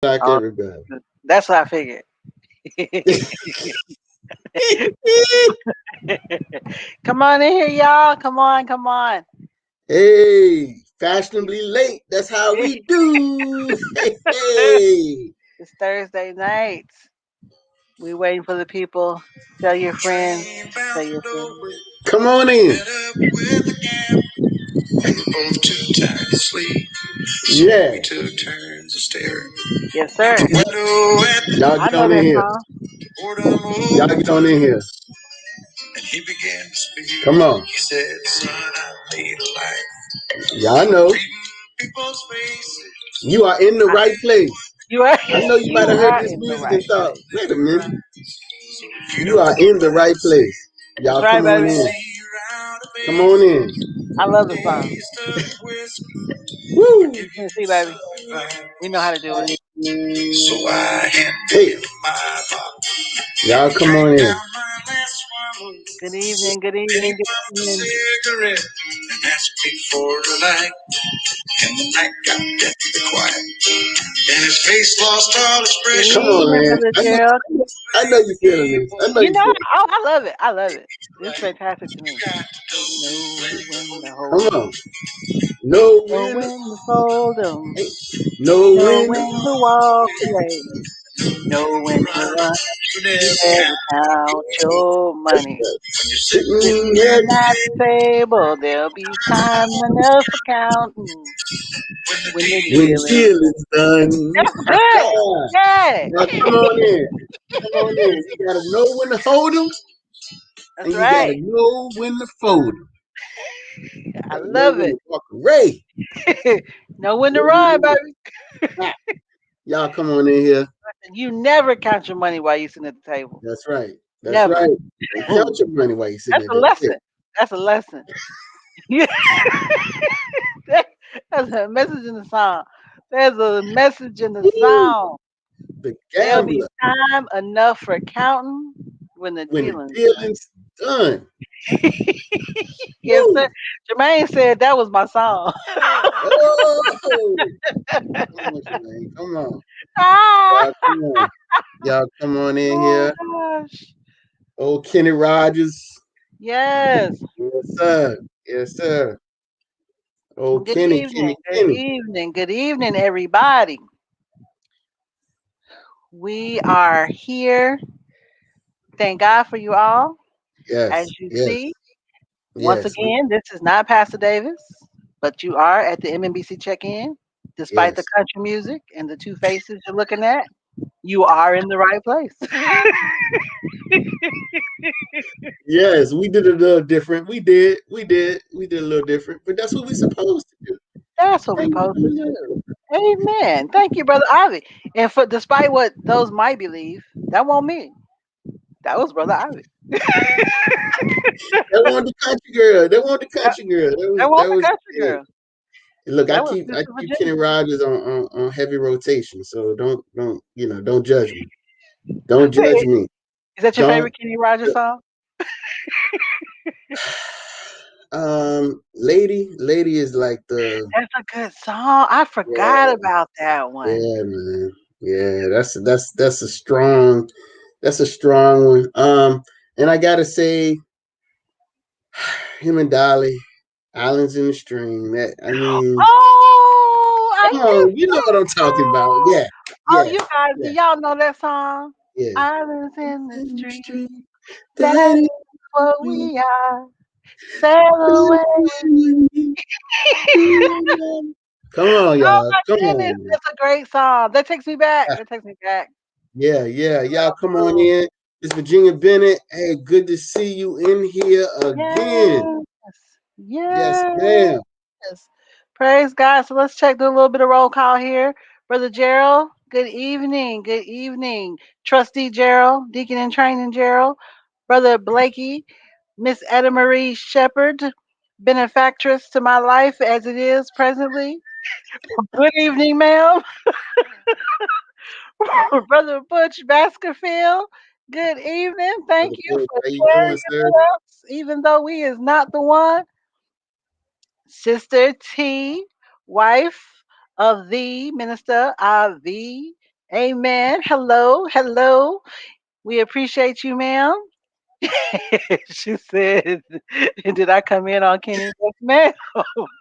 Like Oh, everybody. that's what I figured. Come on in here, y'all. Come on, come on. Hey, fashionably late. That's how we do. Hey, hey. It's Thursday night. We waiting for the people. Tell your friends. Tell your friends. Come on in. Both too tired to sleep. Yeah. We took turns of staring Yes, out sir. the window at the Y'all I get know on in that here. song. boredom Y'all get on in here. and he began to speak. Come on. He said, son, I lead a life. Y'all know. Reading people's faces. You are in the I, right place. you are I know you might you have heard are this in the music right and thought, place. wait a minute. So You are in the right place. That's Y'all right, come on baby. in. Come on in. I love the song. Woo. See, baby. We know how to do it. So I Hey, handed him my bottle. y'all come on in. Good evening. Good Then he evening. Good popped a evening. cigarette and asked me for a light. And the night got deathly quiet. And his face lost all Good Come expression. on, evening, man. Brother Gerald. I know you feeling this. I know You you know, feeling oh, I love it. I love it. It's fantastic to me. Got Know when to it. hold Come 'em, on. Know know when. when to fold 'em, Hey, know know when. when to walk away, know when to run. to You never never count. count your money. When you're Sitting Sitting here. at the table, there'll be time enough for counting when the when the When deal the is deal done. is done. That's good. Yeah, Now come on in. Come on in. You gotta know when to hold them, that's and you gotta right. know when to fold them. I Gotta know love when it. to walk away. Know when to run, Ooh. baby. Ah, y'all come on in here. You never count your money while you're sitting at the table. That's right. That's Never. right. Don't count your money while you're sitting That's at a that table. lesson. That's a lesson. Yeah. That's a message in the song. There's a message in the Woo! song. The There'll be gambler. time enough for counting when the When the dealing's done. dealing's done. Yes, Woo! sir. Jermaine said that was my song. Oh! Come on, Shanae. Come on. Ah, Y'all come on. Y'all come on in oh here. gosh. Old Kenny Rogers. Yes. Yes, sir. Yes, sir. Old Good Kenny, evening. Kenny, Good Kenny. evening. Good evening, everybody. We are here. Thank God for you all. As Yes, you yes, see, once yes, again, this is not Pastor Davis, but you are at the MMBC check-in. Despite the yes. country music and the two faces you're looking at, you are in the right place. Yes, we did a little different. We did a little different, but that's what we're supposed to do. That's what we're Hey, supposed to do. Amen. Thank you, Brother Ivy. And for despite what those might believe, that wasn't me. That was Brother Ivy. they want the country girl. They want the That, country girl. That was that that wasn't the was country yeah. girl. Look, I That was keep I Sister keep Kenny Virginia. Rogers on heavy rotation, so don't judge me. Don't judge me. Is that your Don't. favorite Kenny Rogers song? Lady is like the That's a good song. I forgot yeah, about that one. yeah, man. Yeah, that's a strong one. And I gotta say, him and Dolly, Islands in the Stream. That I mean, Oh, I come on, missed you know that what I'm talking about. song. Yeah, Oh, yeah, you guys, do yeah, y'all know that song? yeah. Islands in the In the street. stream, That that is is what me. we are. Sail away with me. Come on, Oh y'all. my Come goodness, on, man. that's a great song. That takes me back. That takes me back. Yeah, yeah. Y'all come on Oh, in. It's Virginia Bennett. Hey, good to see you in here again. yes. Yes, Yes. ma'am. Praise God. So let's check do a little bit of roll call here. Brother Gerald, good evening. Good evening. Trustee Gerald, Deacon in Training Gerald. Brother Blakey, Miss Etta Marie Shepherd, benefactress to my life as it is presently. Good evening, ma'am. Brother Butch Baskerville, good evening. Thank Brother you Bush, for how you sharing doing, sir? with us, even though we is not the one. Sister T, wife of the minister of the Amen. Hello, hello. We appreciate you, ma'am. She said, "Did I come in on Kenny?" Yes, ma'am.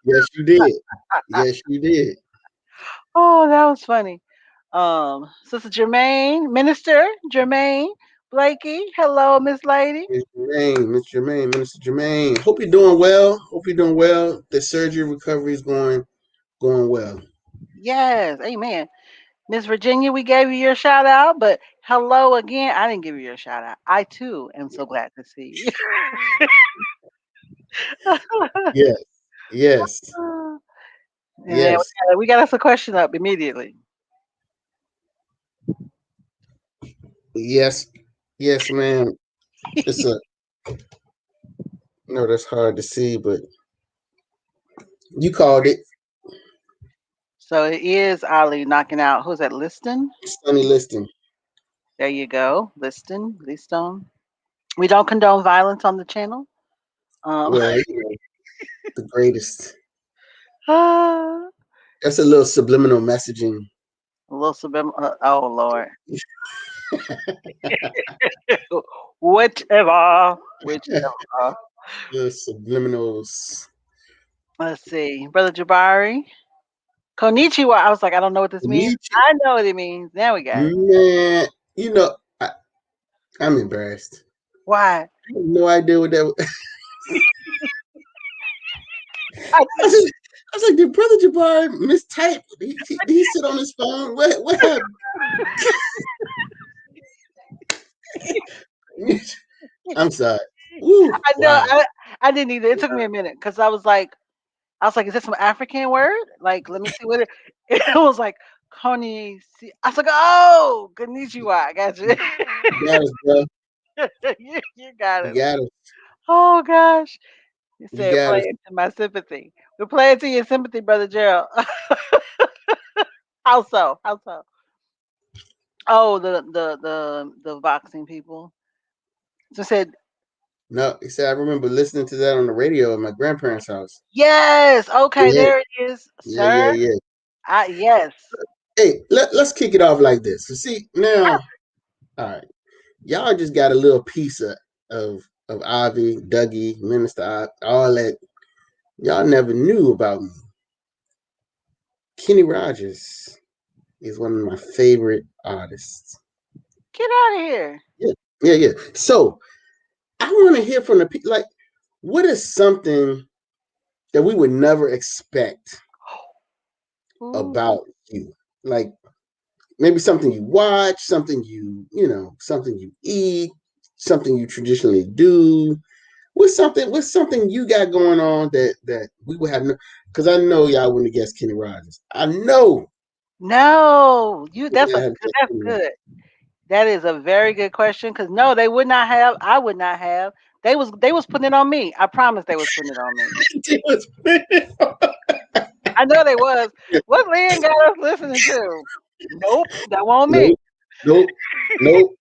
Yes, you did. Yes, you did. Oh, that was funny. Sister Jermaine, Minister Jermaine Blakey. Hello, Miss Lady. Mr. Jermaine, Minister Jermaine. Hope you're doing well. Hope you're doing well. The surgery recovery is going well. Yes, amen. Miss Virginia, we gave you your shout out, but hello again. I didn't give you your shout out. I too am so glad to see you. Yes, yes, And then yes, we got us a question up immediately. yes, yes, ma'am. It's a no. That's hard to see, but you called it. So it is Ali knocking out. Who's that? Liston. Sunny listing. There you go. Liston. We don't condone violence on the channel. Um, Well, the greatest. a That's a little subliminal messaging. little subliminal. Oh Lord. Whichever. Whichever. The subliminals. Let's see. Brother Jabari. Konnichiwa. I was like, I don't know what this means. Nietzsche, I know what it means. Now we got it. man. I'm embarrassed. Why? I have no idea what that was. I, I was like, did Brother Jabari mistype? Did he sit on his phone? What happened? I'm sorry. Woo, I know. wow. I didn't either. It took me a minute because I was like, is this some African word? Like, let me see what it. It was like Koni. I was like, oh, konnichiwa. I got you. You got us, bro. You got You it. got us. Oh gosh. You You said got play us. into my sympathy. We're playing to your sympathy, brother Gerald. How so? How so? Oh, the boxing people. So said No, he said I remember listening to that on the radio at my grandparents' house. yes. Okay, Yeah, there it is, yeah, yeah, sir. yeah. Yes. Hey, let's kick it off like this. So see now, all right, y'all just got a little piece of Ivy, Dougie, Minister, all that y'all never knew about me. Kenny Rogers is one of my favorite artists. Get out of here. Yeah, yeah, yeah. So I want to hear from the people. Like, what is something that we would never expect Ooh. about you? Like maybe something you watch, something something you eat, something you traditionally do. What's something you got going on that we would have no? Because I know y'all wouldn't have guessed Kenny Rogers. I know No, you. you That's would a have good. guessed That's Kenny Rogers. good. That is a very good question. Cause no, they would not have. I would not have. They was putting it on me. I promise they was putting it on me. It was- I know they was. What Lynn got us listening to? Nope, that wasn't me. nope, nope, nope.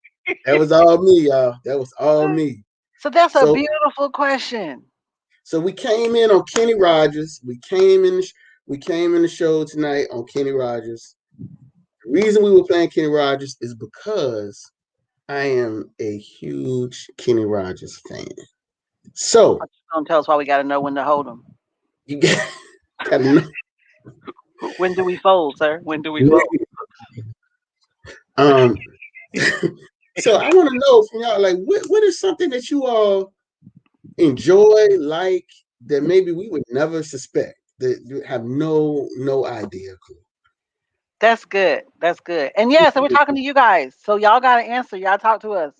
That was all me, y'all. That was all me. So that's a So beautiful question. so we came in on Kenny Rogers. We came in the show tonight on Kenny Rogers. The reason we were playing Kenny Rogers is because I am a huge Kenny Rogers fan. So Don't tell us why we got to know when to hold them. you got to know. When do we fold, sir? When do we fold? Um, so I want to know from y'all, like, what is something that you all enjoy, like that maybe we would never suspect, that you have no idea. That's good. That's good. And yes, and we're talking to you guys. So y'all got to answer. Y'all talk to us.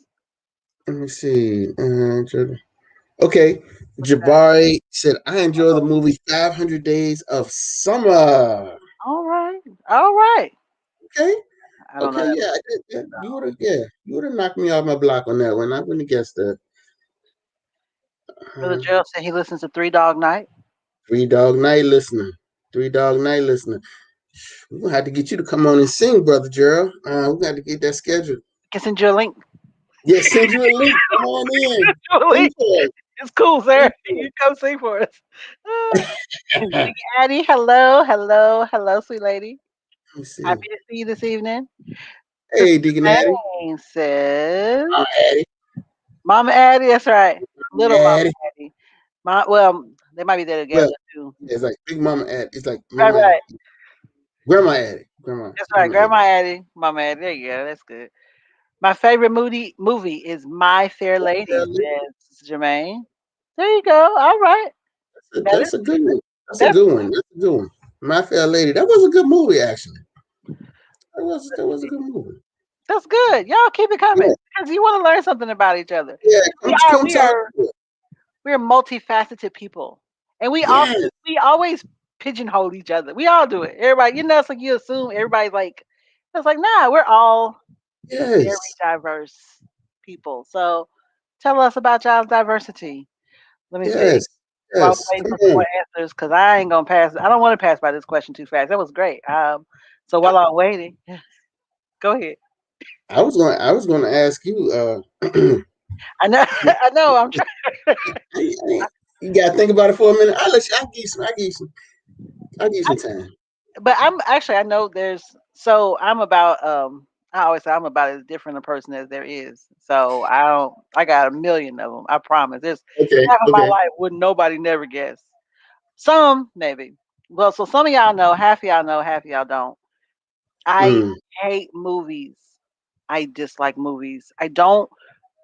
Let me see. Okay, What's that? Jabari said I enjoy the movie 500 Days of Summer. All right. All right. Okay, I don't know okay, that. yeah, you would have knocked me off my block on that one. I wouldn't have guessed that. Brother Uh, Gerald said he listens to Three Dog Night. Three Dog Night listener, Three Dog Night listener. We're gonna have to get you to come on and sing, brother Gerald. We're gonna have to get that scheduled. Can send you a link. Yeah, send you a link. Come on in. A Sing link. for us. It's cool, Sing sir. for You come sing for us. Lady Addie, hello, hello, hello, sweet lady. Let me see. Happy to see you this evening. Sister Hey, Deacon Addie. Jane says, Oh, Addie. Mama Addie, that's right. Little Mama Addie. Addie. Well, they might be there Well, together too. yeah, it's like Big Mama Addie. It's like Right, Mama right. Addie. Grandma Addie. That's right. Grandma Addie. Grandma Addie, Mama Addie. There you go. That's good. My favorite movie is My Fair Lady, says Jermaine. There you go. All right. That is That's a good one. That's a that's good one. That's a good one. My Fair Lady. That was a good movie, actually. That was a good movie. that's good. Y'all keep it coming Yeah, because you want to learn something about each other. yeah. We are Come we talk are to it. we're multifaceted people, and Yes, we always pigeonhole each other. We all do it. Everybody, it's like you assume everybody's like. It's like nah, we're all very yes, diverse people. So tell us about y'all's diversity. Let me see. yes, While we're yes. waiting Come for some on. more answers, because I ain't gonna pass. I don't want to pass by this question too fast. That was great. So while I'm waiting, go ahead. I was going to ask you. I know. I know. I'm trying. You got to think about it for a minute. I'll let you. I'll give you some. I'll give you some time. But I'm actually. I know there's. So I'm about. I always say I'm about as different a person as there is. So I don't. I got a million of them. I promise. There's Okay. half of my Okay. life would nobody never guess. Some maybe. Well, so some of y'all know. Half of y'all know. Half of y'all don't. I Mm. hate movies. I dislike movies. I don't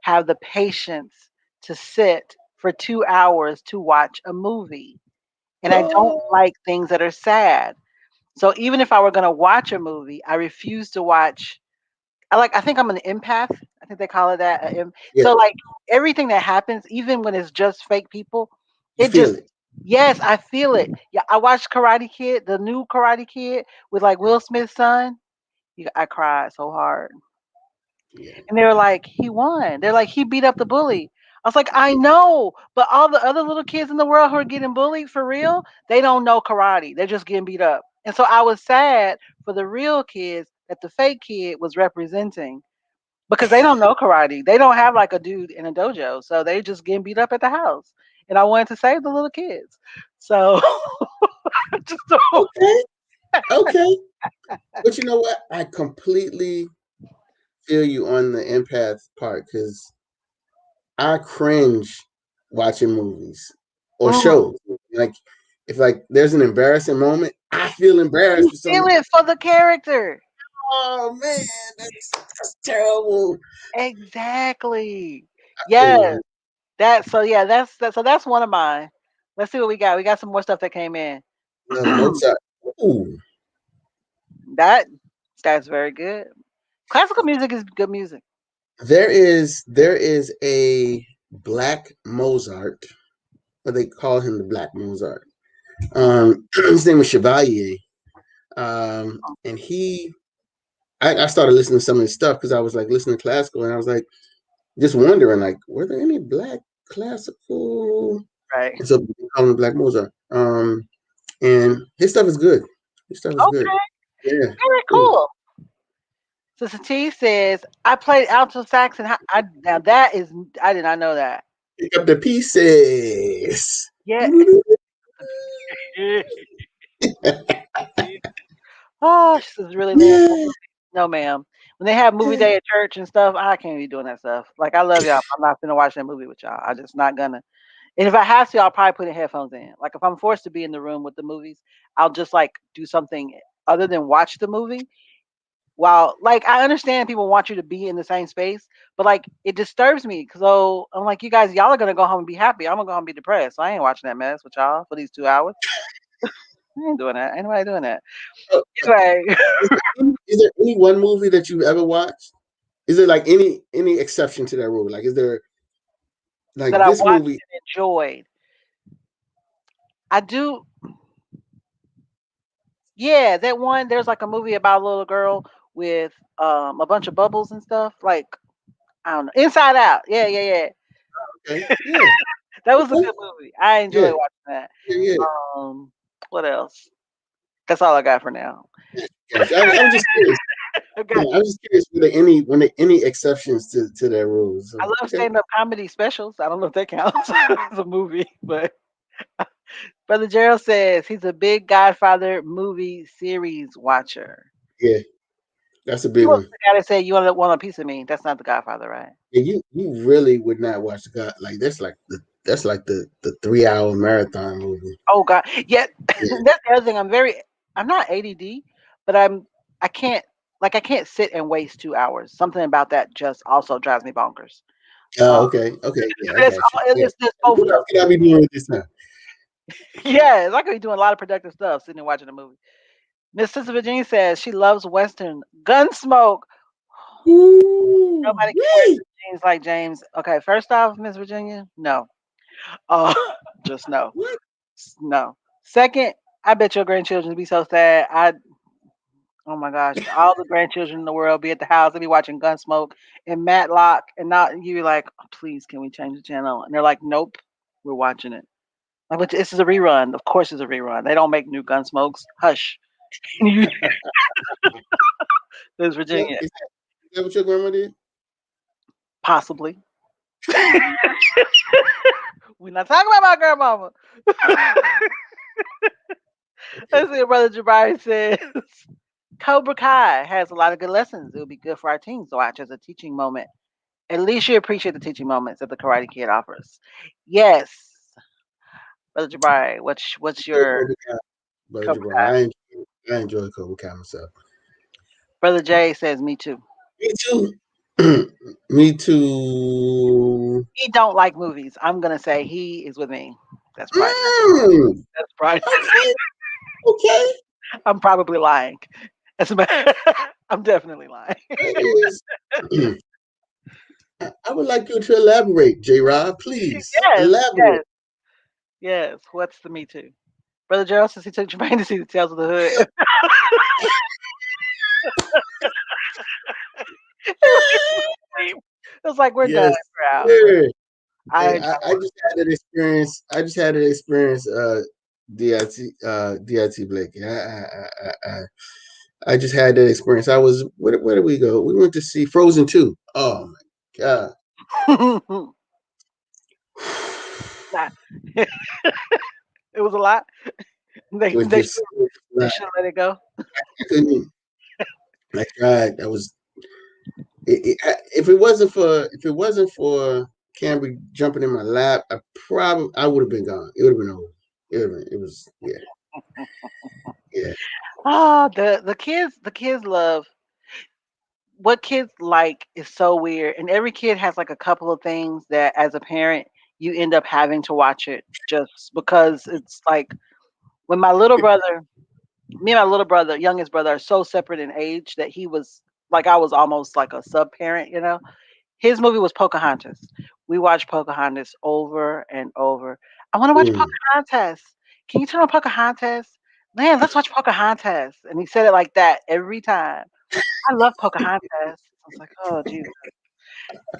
have the patience to sit for 2 hours to watch a movie. And I don't Oh, like things that are sad. So even if I were gonna watch a movie, I refuse to watch. I think I'm an empath. I think they call it that. yeah. So like everything that happens, even when it's just fake people, You it feel just it. yes, I feel it. Yeah, I watched Karate Kid, the new Karate Kid with like Will Smith's son. I cried so hard. Yeah. And they were like, he won. They're like, he beat up the bully. I was like, I know, but all the other little kids in the world who are getting bullied for real, they don't know karate. They're just getting beat up. And so I was sad for the real kids that the fake kid was representing because they don't know karate. They don't have like a dude in a dojo. So they just getting beat up at the house. And I wanted to save the little kids. So I just don't. Okay. Okay. But you know what? I completely feel you on the empath part because I cringe watching movies or Mhm. shows. Like if like there's an embarrassing moment, I feel embarrassed You for feel some. it for the character. Oh man, that's terrible. Exactly. I feel you Yes. on That's one of mine. Let's see what we got. We got some more stuff that came in. Mozart. Ooh, that that's very good. Classical music is good music. there is a black Mozart, or they call him the Black Mozart. His name was Chevalier, and I started listening to some of his stuff because I was like listening to classical, and I was like just wondering like, were there any black classical? Right. And so they call him Black Mozart. And his stuff is good. His stuff is good. Okay. Yeah. Very Yeah. cool. Sister T says I played alto sax and now that is I did not know that. Pick up the pieces. Yeah. Oh, she says really name Yeah. no ma'am. When they have movie day at church and stuff, I can't be doing that stuff. Like I love y'all. I'm not gonna watch that movie with y'all. I just not gonna. And if I have to, I'll probably put in headphones in. Like if I'm forced to be in the room with the movies, I'll just like do something other than watch the movie. While like I understand people want you to be in the same space, but like it disturbs me because I'm like, you guys, y'all are gonna go home and be happy. I'm gonna go home and be depressed. So I ain't watching that mess with y'all for these 2 hours. I ain't doing that. Ain't nobody doing that. Uh, Anyway, is there any one movie that you've ever watched? Is there like any exception to that rule? Like, is there that like I this watched movie? and enjoyed. I do. Yeah, that one. There's like a movie about a little girl with a bunch of bubbles and stuff. Like I don't know. Inside Out. Yeah, yeah, yeah. Okay, yeah, That was a okay, good movie. I yeah, enjoyed watching that. yeah, yeah. Um, what else? That's all I got for now. Gotcha. I was just curious. Okay. Yeah, I was just curious. Were there any exceptions to that rule? I So love okay, stand-up comedy specials. I don't know if that counts as a movie, but Brother Gerald says he's a big Godfather movie series watcher. Yeah, that's a He big was one. the guy that said, "You want a piece of me." That's not the Godfather, right? And you really would not watch the God like that's like the 3 hour marathon movie. Oh God, yeah. Yeah. That's the other thing. I'm not ADD, but I can't I can't sit and waste 2 hours. Something about that just also drives me bonkers. Uh, Okay. Okay. Yeah, I it's got you. all Yeah. it's both What of else can I be doing with this time? yes, I could be doing a lot of productive stuff sitting and watching a movie. Miss Sister Virginia says she loves Western Gunsmoke. Ooh, Nobody can wear wait. jeans like James. Okay, first off, Miss Virginia, no. Uh, just no. What? No. Second, I bet your grandchildren would be so sad. Oh my gosh, all the grandchildren in the world be at the house. They be watching Gunsmoke and Matlock, and not you be like, "Oh, please, can we change the channel?" And they're like, "Nope, we're watching it." Like, but this is a rerun. Of course, it's a rerun. They don't make new Gunsmokes. Hush. There's Yeah, Virginia, is that what your grandma did? possibly. We're not talking about my grandmama. Okay. Let's see what Brother Jabari says. Cobra Kai has a lot of good lessons. It would be good for our teens to watch as a teaching moment. At least you appreciate the teaching moments that the Karate Kid offers. Yes, Brother Jabari, what's Yeah, your Cobra Kai, Brother Cobra Jabbar. Kai? I enjoy Cobra Kai myself. Brother Jay says me too. Me too. Me too. He don't like movies. I'm gonna say he is with me. That's probably Mm, that's probably okay. Okay. I'm probably lying. That's a, I'm definitely lying. That is. I would like you to elaborate, J. Rob. Please Yes, elaborate. yes, yes. What's the me too? Brother Gerald says he took Jermaine to see the Tales of the Hood. It was like we're done. Yes, We're out. sir. I Hey, enjoy I just had that experience. I just had that experience. DIT Blake. I just had that experience. I was where did we go? We went to see Frozen 2. Oh my god. it. Nah. It was a lot. They It was they just it was they not, should let it go. I couldn't. I tried. I was if it wasn't for Camry jumping in my lap, I would have been gone. It would have been over. It was yeah. Ah, the kids love what kids like is so weird, and every kid has like a couple of things that as a parent you end up having to watch it just because it's like when me and my little brother, youngest brother, are so separate in age that he was like I was almost like a sub parent. His movie was Pocahontas. We watched Pocahontas over and over. I want to watch Mm. Pocahontas. Can you turn on Pocahontas? Man, let's watch Pocahontas. And he said it like that every time. I love Pocahontas. I was like, oh Jesus.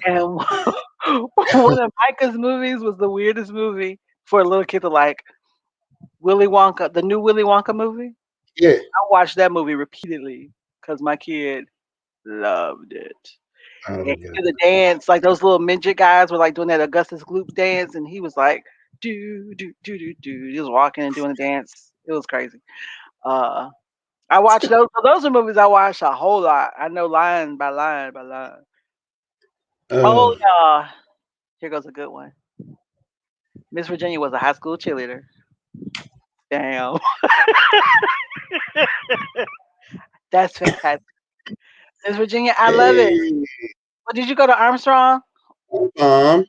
And one of Micah's movies was the weirdest movie for a little kid to like. Willy Wonka, the new Willy Wonka movie. Yeah. I watched that movie repeatedly because my kid loved it. Oh And my he god. did the dance, like those little midget guys were like doing that Augustus Gloop dance, and he was like, do do do do do. He was walking and doing the dance. It was crazy. Uh, I watched those. So those are movies I watched a whole lot. I know line by line by line. Oh Uh, yeah, here goes a good one. Miss Virginia was a high school cheerleader. Damn, that's fantastic. Miss Virginia, I love it. hey, Well, did you go to Armstrong? um,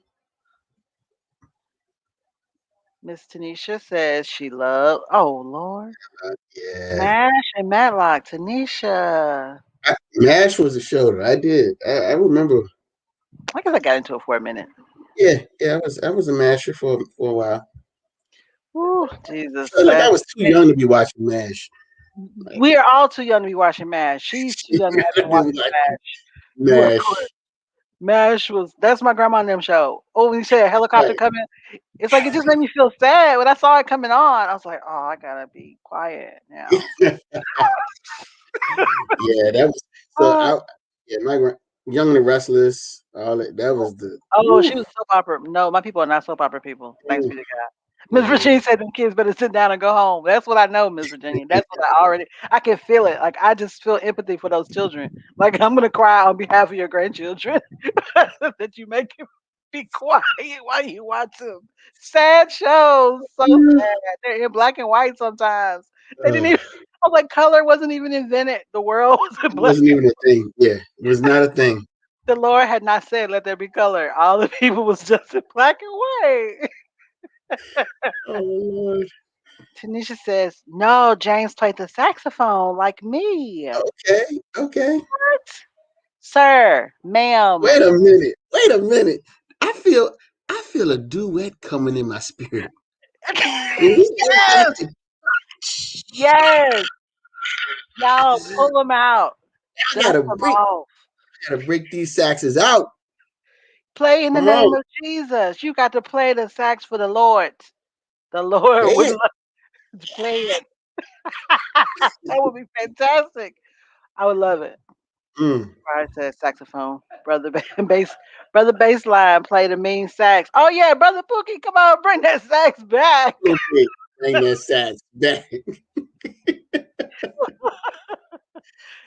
Miss Tanisha says she loved. Oh Lord, yeah. Mash and Matlock. Tanisha. Mash was a show that I did. I remember. I guess I got into it for a minute. Yeah. I was a masher for a while. Woo, Jesus, I felt like I that was too young to be watching Mash. Like, we are all too young to be watching MASH. She's too young to have to been be watching watching MASH. You are correct. Mash. MASH was that's my grandma and them show. Oh, when you say a helicopter Right. coming, it's like it just made me feel sad when I saw it coming on. I was like, oh, I gotta be quiet now. Yeah, that was so. Uh, Yeah, Young and the Restless, all that. That was the. oh, Woo, she was soap opera. No, my people are not soap opera people. Thanks mm, be to God. Miss Mm. Virginia said them kids better sit down and go home. That's what I know, Miss Virginia. That's what I can feel it. Like I just feel empathy for those children. Like I'm gonna cry on behalf of your grandchildren that you make them be quiet while you watch them. Sad shows, so sad. They're in black and white sometimes. They didn't even. I was like, color wasn't even invented. The world was in It black. wasn't even a thing. Yeah, it was not a thing. The Lord had not said, "Let there be color." All the people was just in black and white. Oh Lord. Tanisha says, "No, James played the saxophone like me." Okay, okay. What? Sir, ma'am. Wait a minute. Wait a minute. I feel a duet coming in my spirit. When we get back Yes, to, yes. Y'all pull them out. I Dust gotta them break. off. Gotta break these saxes out. Play in the Come name on, of Jesus. You got to play the sax for the Lord. The Lord play would it. love to play it. That would be fantastic. I would love it. Mm. I said saxophone. Brother bass brother bassline played a mean sax. Oh yeah, brother Pookie, come on, bring that sax back. Okay, bring that sax back.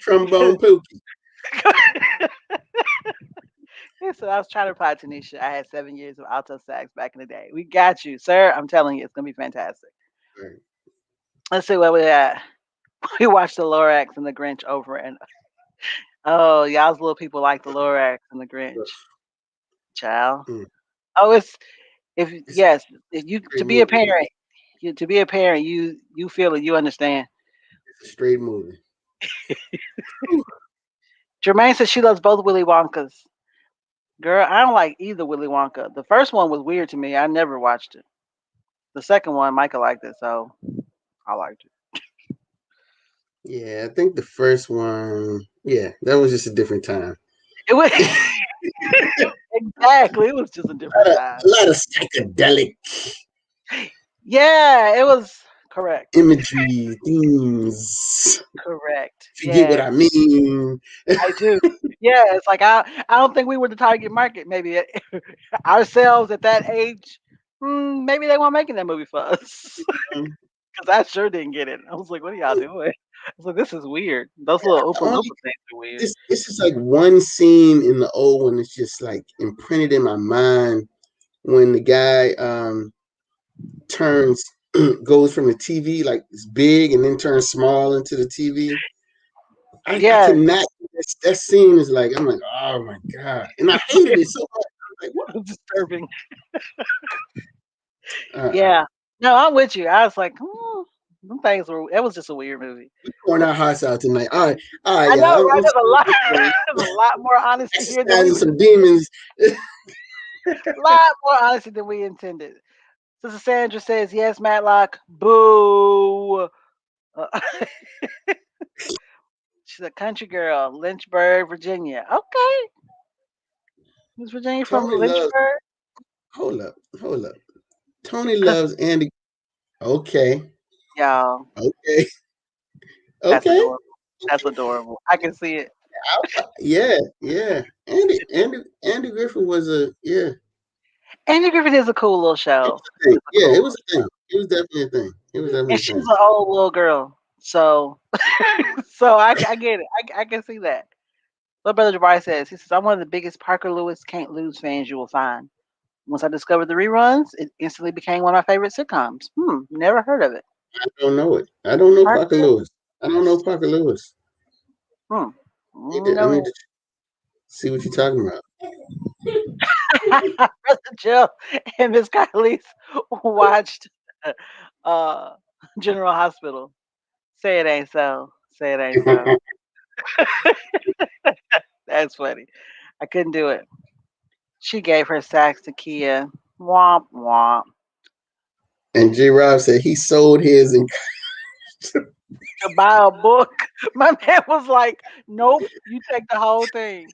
Trombone Pookie. So I was trying to reply to Tanisha. I had 7 years of alto sax back in the day. We got you, sir. I'm telling you, it's gonna be fantastic. Right. Let's see where we at. We watched the Lorax and the Grinch over and oh, y'all's little people like the Lorax and the Grinch. Child. Mm. Oh, it's if It's a yes, if you to straight be a movie. parent, to be a parent, you feel it, you understand. It's a straight movie. Jermaine says she loves both Willy Wonkas. Girl, I don't like either Willy Wonka. The first one was weird to me. I never watched it. The second one, Michael liked it, so I liked it. Yeah, I think the first one. Yeah, that was just a different time. It was exactly. It was just a different time. A lot of psychedelic Yeah, it was correct. imagery, themes. Correct. If you get what Yeah, I mean. I do. Yeah, it's like I don't think we were the target market. Maybe ourselves at that age. Maybe they weren't making that movie for us because I sure didn't get it. I was like, "What are y'all doing?" I was like, "This is weird." Those little The Oompa only Loompa things are weird. this is like one scene in the old one that's just like imprinted in my mind when the guy turns goes from the TV like it's big and then turns small into the TV. I Yeah, cannot. That scene is like I'm like, oh my god, and I hated it so much. I was like, what? disturbing. Uh-uh. Yeah. No, I'm with you. I was like, them things were. It was just a weird movie. We pouring our hearts out tonight. All right, I know, yeah. right? There's a lot. I'm There's a lot more honesty here than we. exercising some demons. Lot more honesty than we intended. Sister Sandra says yes, Matlock. Boo. Uh, she's a country girl, Lynchburg, Virginia. Okay, Miss Virginia from Tony loves. Lynchburg. Hold up, hold up. Tony Cause loves Andy. Okay, y'all, okay, that's okay. adorable. That's adorable. I can see it. Yeah, yeah. Andy Griffith was a yeah. Andy Griffith is a cool little It show. was a thing. It's a Yeah, cool it little was a thing. It was definitely a thing. It was and definitely a she's thing. an old little girl. So, so I get it. I can see that. What Brother Jabari says, he says, I'm one of the biggest Parker Lewis Can't Lose fans you will find. Once I discovered the reruns, it instantly became one of my favorite sitcoms. Never heard of it. I don't know it. I don't know Parker Parker Lewis. I don't know Lewis. Parker Lewis. Hmm. I No. need to see what you're talking about. Brother Jill and Miss Kylie's watched uh, General Hospital. Say it ain't so. Say it ain't so. That's funny. I couldn't do it. She gave her sax to Kia. Womp womp. And J. Rob said he sold his and To buy a book. My man was like, "Nope, you take the whole thing.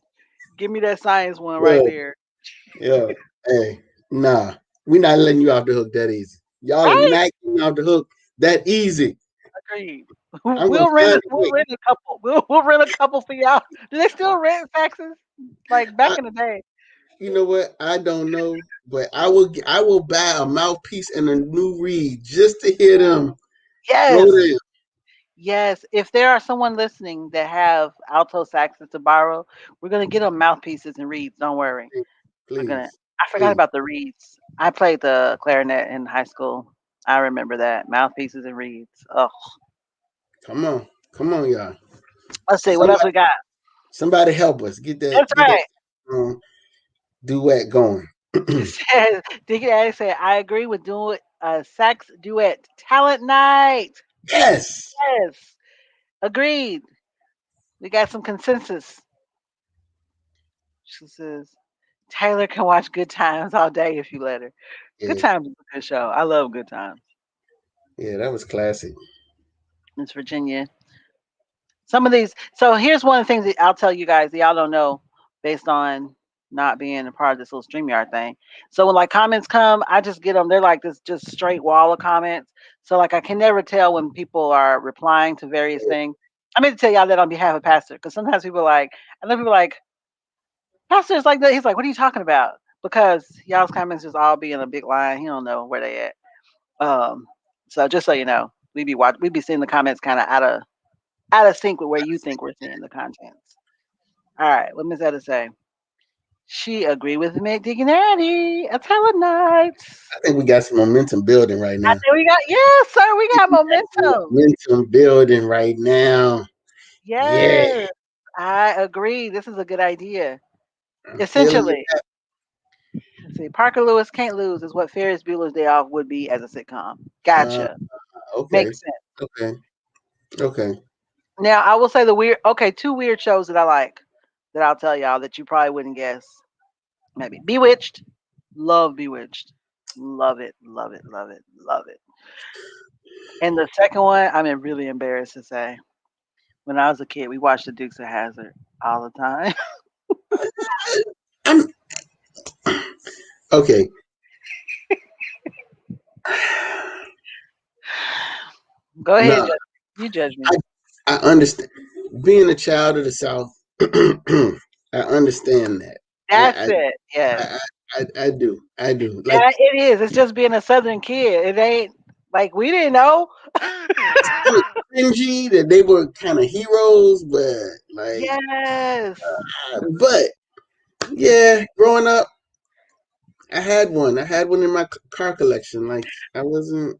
Give me that science one right yo, there." yo, hey, nah. We're not letting you off the hook that easy. Y'all are Right? not getting off the hook that easy. Agreed. I'm gonna find a We'll way. rent a couple. We'll rent a couple for y'all. Do they still rent saxes? Like back I, in the day. you know what? I don't know. but I will buy a mouthpiece and a new reed just to hear them throw Yes. them. Yes. If there are someone listening that have alto saxes to borrow, we're gonna get them mouthpieces and reeds. Don't worry. We're gonna. Please, I forgot please, about the reeds. I played the clarinet in high school. I remember that mouthpieces and reeds. Oh, come on, y'all. let's see what else Somebody, we got. somebody help us That's get that right. duet going. It says Deacon Addy said, "I agree with doing a sax duet talent night." Yes, Yes, agreed. We got some consensus. She says Taylor can watch Good Times all day if you let her. Good yeah, Times is a good show. I love Good Times. yeah, that was classic. It's Virginia. Some of these. So here's one of the things that I'll tell you guys that y'all don't know based on not being a part of this little StreamYard thing. So when like comments come, I just get them. They're like this just straight wall of comments. So like I can never tell when people are replying to various things. I meant to tell y'all that on behalf of Pastor because sometimes people are like, I know people are like, Pastor's like that. He's like, what are you talking about? Because y'all's comments just all be in a big line. He don't know where they at. Um, so just so you know, we be seeing the comments kind of out of sync with where you think we're seeing the contents. All right, what Miss Etta say? She agreed with me, Deacon Eddie. A talent nights. I think we got some momentum building right I now. think we got yes, sir. We got momentum. Momentum building right now. Yeah, Yes, I agree. This is a good idea. I'm feeling Essentially, it. let's see. Parker Lewis Can't Lose is what Ferris Bueller's Day Off would be as a sitcom. Uh, Gotcha. okay, Makes sense. okay, okay. Now I will say the weird. Okay, two weird shows that I like that I'll tell y'all that you probably wouldn't guess. Maybe Bewitched. Love Bewitched. Love it. Love it. Love it. Love it. And the second one, I'm really embarrassed to say. When I was a kid, we watched the Dukes of Hazzard all the time. I'm okay. Go ahead, No, judge. You judge me. I I understand. Being a child of the South, I understand that. That's I it. Yes. I do. I do. Like Yeah, it is. It's just being a Southern kid. It ain't like we didn't know. it's kind of cringy that they were kind of heroes, but like, Yes. but yeah, growing up, I had one. I had one in my car collection. Like I wasn't.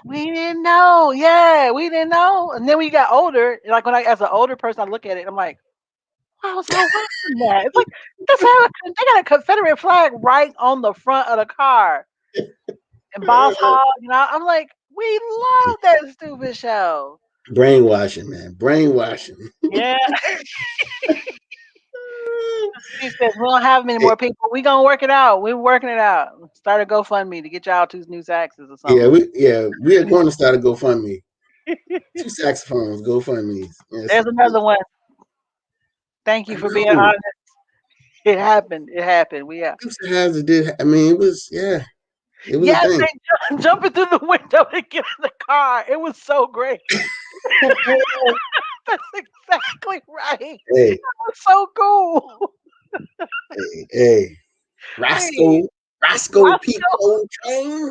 We didn't know. Yeah, we didn't know. And then we got older. Like when as an older person, I look at it, I'm like, why was I watching that? It's like they got a Confederate flag right on the front of the car. And Boss Hog, I'm like, we love that stupid show. Brainwashing, man. Brainwashing. Yeah. She says we don't have many Hey, more people. We gonna work it out. We're working it out. Start a GoFundMe to get y'all two new saxes or something. we are going to start a GoFundMe. Two saxophones, GoFundMe's. Yes, There's another one. Thank I you for being know. honest. It happened. It happened. Dukes of Hazzard did. I mean, it was it was a Yes, thing. they jumping through the window to get in the car. It was so great. That's exactly right. It Hey, was so cool. hey, Hey, Roscoe Roscoe, Pico Train.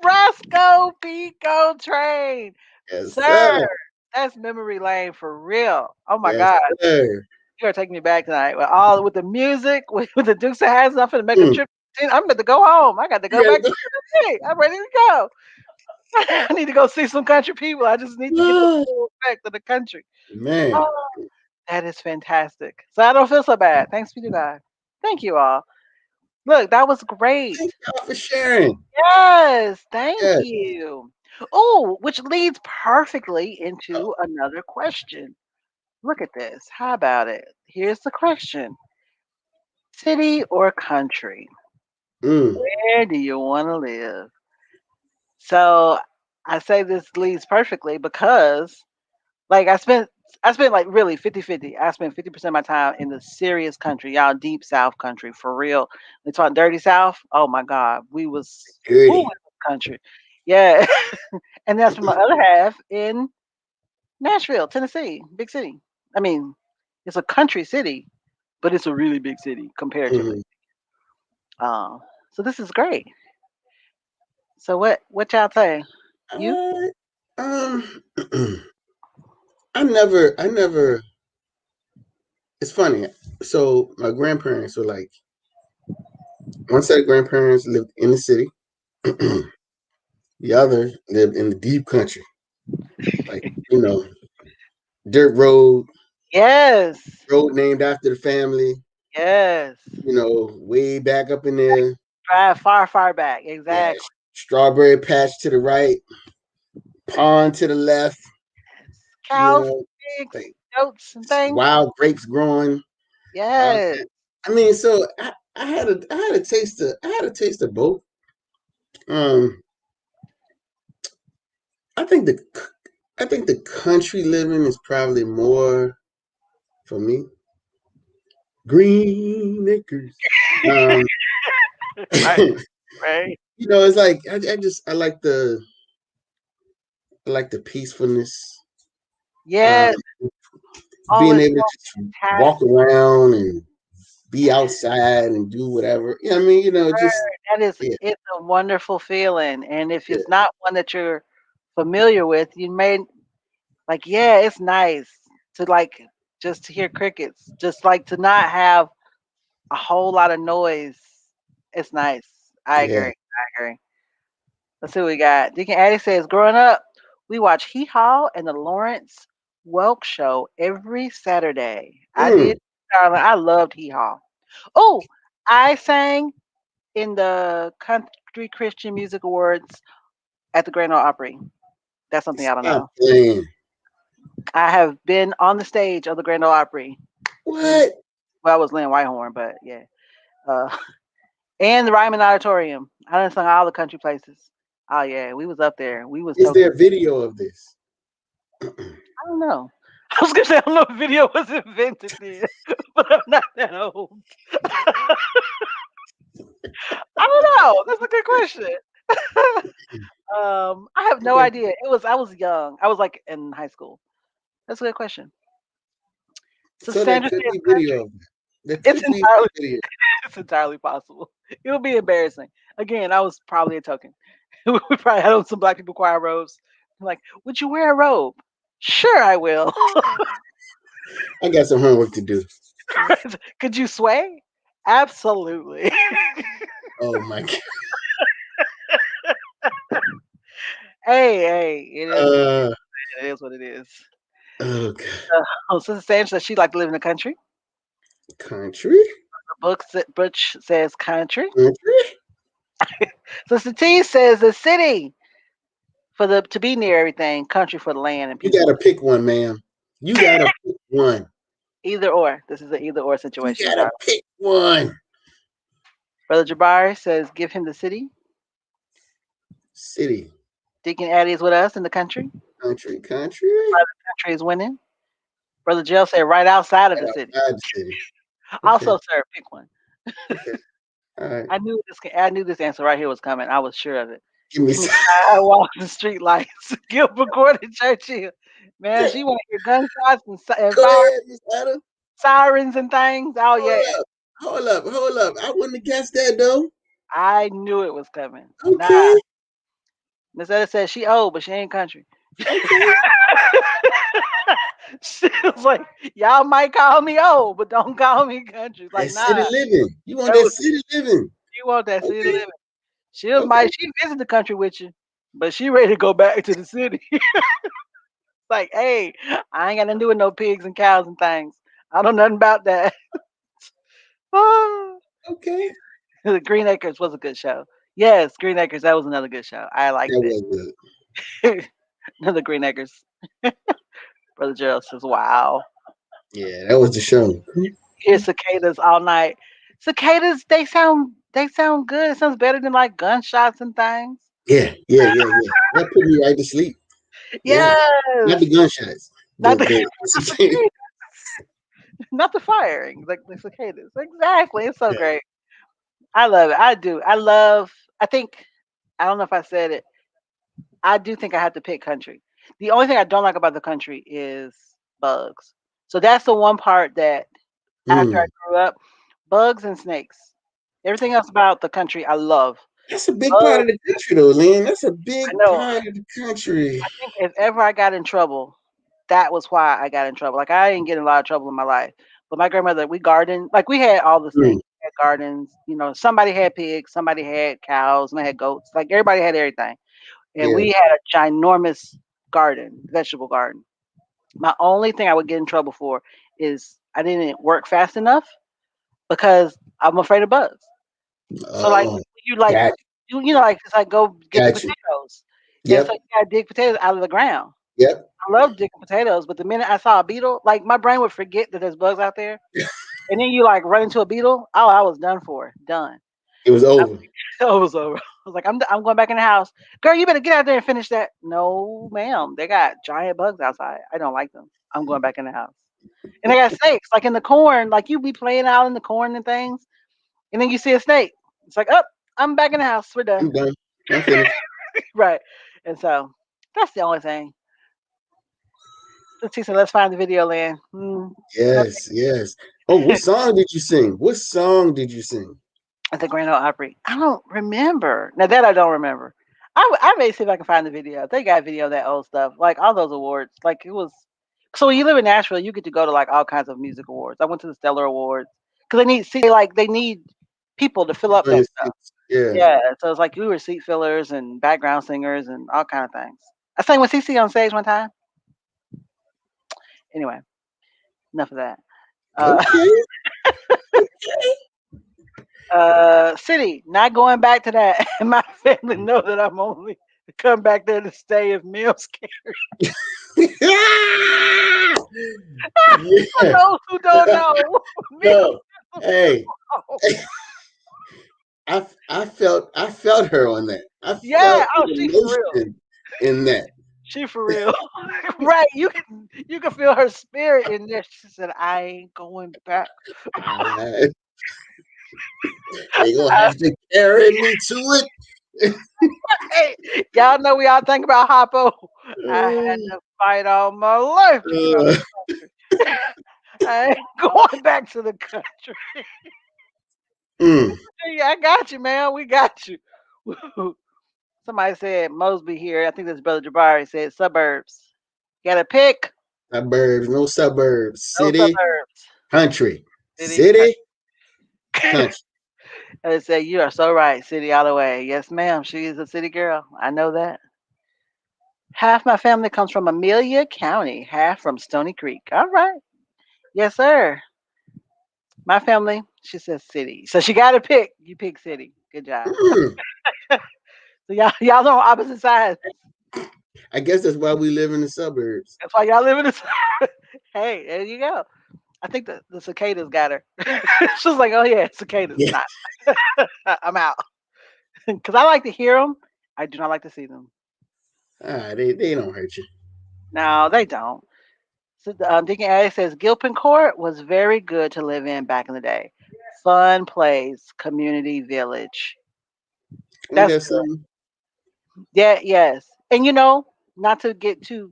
Roscoe Pico Train. Yes, Sir, sir. that's memory lane for real. Oh my Yes, God. sir. You're taking me back tonight with the music, with the Dukes of Hazzard. I'm finna make a Mm. trip. I'm about to go home. I got to You go back gotta to Tennessee. I'm ready to go. I need to go see some country people. I just need to get the go. full effect of the country. Man, Oh, that is fantastic. So I don't feel so bad. Thanks be to God. Thank you all. Look, that was great. thank y'all for sharing. Yes, thank Yes. you. Oh, which leads perfectly into another question. Look at this. How about it? Here's the question. City or country? Mm. Where do you want to live? So I say this leads perfectly because like I spent like really 50-50. I spent 50% of my time in the serious country, y'all deep South country for real. We talk dirty South. Oh my God. We was ooh, Dirty. country. Yeah. And that's for my other half in Nashville, Tennessee, big city. I mean, it's a country city, but it's a really big city comparatively. Hmm. Um, So this is great. So what y'all say? You? Uh, um, I never. It's funny. So my grandparents were like, one set of grandparents lived in the city, the other lived in the deep country, like dirt Yes. road named after the family. Yes. Way back up in there. Drive far, far back. Yeah, Exactly. strawberry patch to the right, pond to the left. You Cows, know, pigs, like goats, and things. wild grapes growing. All Yes. that. I mean, so I had a taste of both. Um, I think the country living is probably more for me. Green acres. Um, Right. Right. it's like I like the peacefulness. Um, Yes. Oh, being it's able to so just walk fantastic. around and be outside and do whatever. I mean, just That is, yeah, it's a wonderful feeling. And if yeah, it's not one that you're familiar with, you may like, yeah, it's nice to like just to hear crickets, just like to not have a whole lot of noise. It's nice. I agree. yeah. I agree. Let's see what we got. Deacon Addie says, growing up, we watch Hee Haw and the Lawrence Welk Show every Saturday. I Mm, did, darling. I loved Hee Haw. Oh, I sang in the Country Christian Music Awards at the Grand Ole Opry. That's something I don't stop know. playing. I have been on the stage of the Grand Ole Opry. What Well, I was Lynn Whitehorn, but yeah. Uh, and the Ryman Auditorium. I done sung all the country places. Oh yeah, we was up there. We was is token. there video of this? I don't know. I was gonna say I don't know if video was invented then, but I'm not that old. I don't know. That's a good question. I have no Okay, idea. I was young. I was like in high school. That's a good question. So so there Sandra could says be country. video of it. There It's could be entirely video. it's entirely possible. It'll be embarrassing. Again, I was probably a token. We probably had on some black people choir robes. Like, would you wear a robe? Sure, I will. I got some homework to do. Could you sway? Absolutely. Oh my god. Hey, it is what Uh, it is. What it is. okay. Oh, Sister Sandra says she like to live in the country. Country, The book Butch says country. country. Sister T says the city for the to be near everything, country for the land and You people. gotta pick one, ma'am. You gotta pick one. Either or. This is an either or You situation, gotta darling. pick one. Brother Jabari says give him the city. City, Deacon Addie is with us in the country. country, country. Country is winning. Brother Jill said right outside of Right the city. outside the city. Okay, Also, sir, pick one. okay. All right. I knew this answer right here was coming. I was sure of it. Give me Give me some. sidewalks and street lights. Gilbert Gordon Churchill. Man, she want to hear gunshots and Go fire ahead, Miss Adam. sirens and things. Oh yeah. Hold up. Hold up. Hold up. I wouldn't have guessed that though. I knew it was coming. Nah. Okay. Miss Etta says she old, but she ain't country. Okay. She was like, y'all might call me old, but don't call me country. That Like, city nah, living. You want that that was city living. you want that city Okay. living. She Okay. might she visit the country with you, but she ready to go back to the city. Like, hey, I ain't got nothing to do with no pigs and cows and things. I don't know nothing about that. Okay. The Green Acres was a good show. Yes, Green Acres, that was another good show. I liked That it. was good. Another Green Acres. Brother Gerald says, wow. Yeah, that was the show. Hear cicadas all night. Cicadas, they sound good. It sounds better than like gunshots and things. Yeah, yeah, yeah, yeah. That put me right to sleep. Yeah. Not the Yes. gunshots. Not The the, the, the cicadas, not the firing, like the cicadas. Exactly. It's so yeah. great. I love it. I do. I think I don't know if I said it. I do think I have to pick country. The only thing I don't like about the country is bugs. So that's the one part that after I Mm, grew up, bugs and snakes. Everything else about the country, I love. That's a big part of the country, though, Lynn. That's a I big know. part of the country. I think if ever I got in trouble, that was why I got in trouble. Like I didn't get in a lot of trouble in my life, but my grandmother, we gardened. Like we had all the things. Mm, We had gardens. Somebody had pigs, somebody had cows, and they had goats. Like everybody had everything, and yeah. we had a ginormous garden, vegetable garden. My only thing I would get in trouble for is I didn't work fast enough because I'm afraid of bugs. So like Oh, you like got like it's like go get the got you. potatoes, and so Yep. you gotta dig potatoes out of the ground. Yep. I love digging potatoes, but the minute I saw a beetle, like my brain would forget that there's bugs out there, and then you like run into a beetle. Oh, I was done for, done. It was over. It was over. I was like, I'm going back in the house. Girl, you better get out there and finish that. No, ma'am, they got giant bugs outside. I don't like them. I'm going back in the house. And they got snakes, like in the corn, like you be playing out in the corn and things, and then you see a snake. It's like, oh, I'm back in the house. We're done. I'm done. I'm finished. Right. And so that's the only thing. She said, let's find the video, Lynn. No, Yes. Yes. Oh, what song did you sing? What song did you sing? at the Grand Ole Opry. I don't remember. Now that I don't remember. I may see if I can find the video. They got video of that old stuff, like all those awards. Like it was. So when you live in Nashville, you get to go to like all kinds of music awards. I went to the Stellar Awards because they need people to fill up that stuff. Yeah. Yeah, so it's like we were seat fillers and background singers and all kind of things. I sang with CC on stage one time. Anyway, enough of that. Uh, Okay. City, not going back to that. And my family know that I'm only come back there to stay if meals can. For Yeah. those who don't know, No. meals. Hey, I felt her on that. I Yeah, felt oh, the she for real. emotion in that. She for real. Right. You can feel her spirit in there. She said, I ain't going back. I, they gonna have to carry me to it. Hey, y'all know we all think about Hoppo. I had Uh, to fight all my life to get out uh, the country. I ain't going back to the country. mm, Hey, I got you, man. We got you. Somebody said Mosby here. I think that's Brother Jabari said suburbs. Gotta pick. suburbs, no suburbs. No City, suburbs. country. City. City, country. And they said, you are so right. City all the way. Yes, ma'am. She is a city girl. I know that. Half my family comes from Amelia County, half from Stony Creek. All right. Yes, sir. My family, she says city. So she got to pick. You pick city. Good job. Mm, So y'all on opposite sides. I guess that's why we live in the suburbs. That's why y'all live in this. Hey, there you go. I think the cicadas got her. She was like, oh, yeah, cicadas. Yeah. Nah, I'm out. Because I like to hear them. I do not like to see them. They don't hurt you. No, they don't. So, Deacon Addy says Gilpin Court was very good to live in back in the day. Fun place, community village. Ain't That's that good. something? Yeah, yes. And not to get too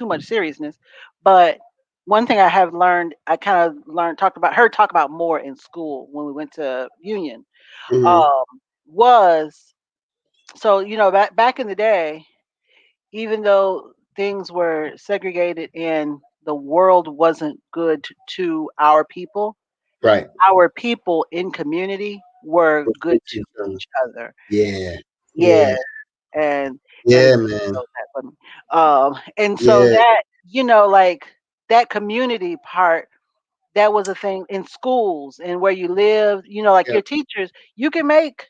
much seriousness, but one thing I have learned, I kind of learned talk about more in school when we went to Union, Mm-hmm. um, was so back in the day, even though things were segregated and the world wasn't good to Right. our people in community were With good to each other. each other. Yeah. Yeah, Yeah. and Yeah, man. shows that for me. And so Yeah. that like that community part, that was a thing in schools and where you lived. Like Yeah. your teachers, you can make